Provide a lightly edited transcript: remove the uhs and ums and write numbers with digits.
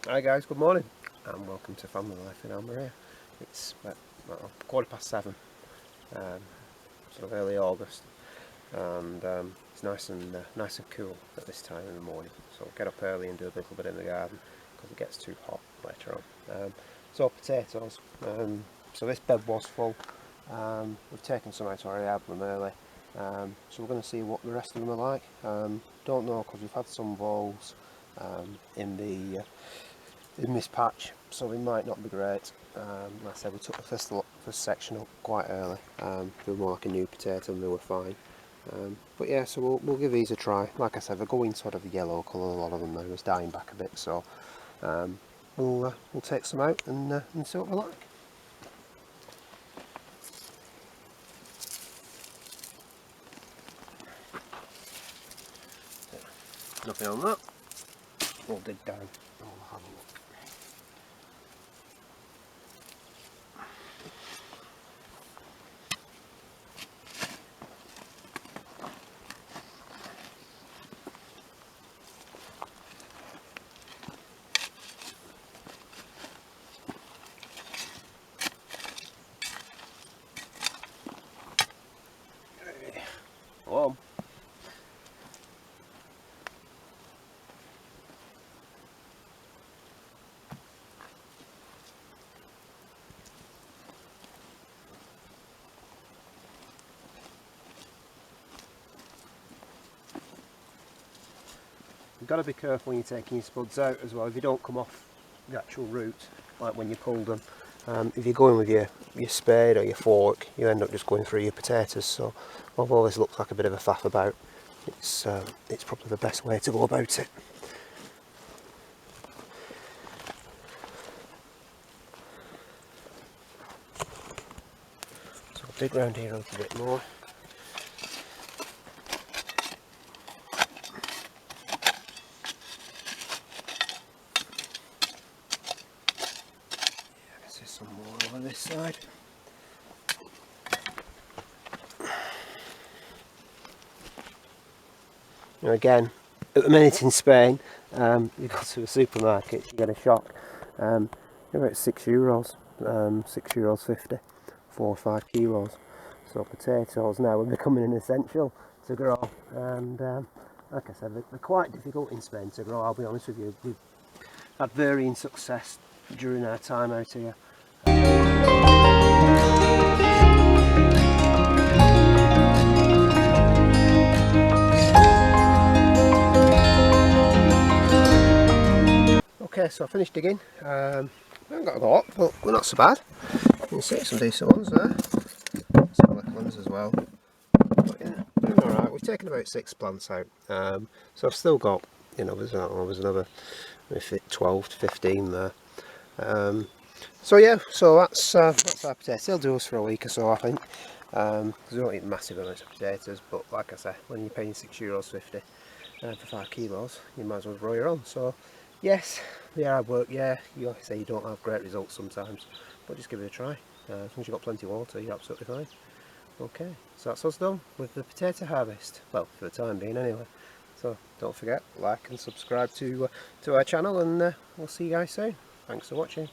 Hi guys, good morning and welcome to Family Life in Almeria. It's well, 7:15, sort of early August, and it's nice and cool at this time in the morning. So I'll get up early and do a little bit in the garden because it gets too hot later on. So potatoes. So this bed was full. We've taken some out already, had them early. So we're going to see what the rest of them are like. Don't know because we've had some voles in this patch, so they might not be great. Like I said, we took the first section up quite early. They were more like a new potato and they were fine. But yeah, so we'll give these a try. Like I said, they're going sort of yellow colour, a lot of them now. It's dying back a bit, so we'll take some out and see what they're like. Nothing on that. We'll dig down and we'll have a look. Warm. You've got to be careful when you're taking your spuds out as well. If you don't come off the actual root, like when you pulled them, if you're going with your spade or your fork, you end up just going through your potatoes. So although this looks like a bit of a faff about, it's probably the best way to go about it. So I'll dig round here a little bit more. Some more on this side. Now again, at the minute in Spain, you go to a supermarket, you get a shock. They're about €6, €6.50, 4 or 5 kilos. So potatoes now are becoming an essential to grow, and like I said, they're quite difficult in Spain to grow. I'll be honest with you, we've had varying success during our time out here. Okay, so I finished digging. I haven't got a lot, but we're not so bad. You can see some decent ones there. Some little ones as well. But yeah, doing alright. We've taken about 6 plants out. So I've still got, there's another maybe 12 to 15 there. So yeah, so that's our potatoes. They'll do us for a week or so, I think. Because we don't eat massive amounts of potatoes, but like I say, when you're paying €6.50 for 5 kilos, you might as well grow your own. So yes, the hard work, yeah, like I say, you don't have great results sometimes, but just give it a try. As long as you've got plenty of water, you're absolutely fine. Okay, so that's us done with the potato harvest, well, for the time being anyway. So don't forget, like and subscribe to our channel, and we'll see you guys soon. Thanks for watching.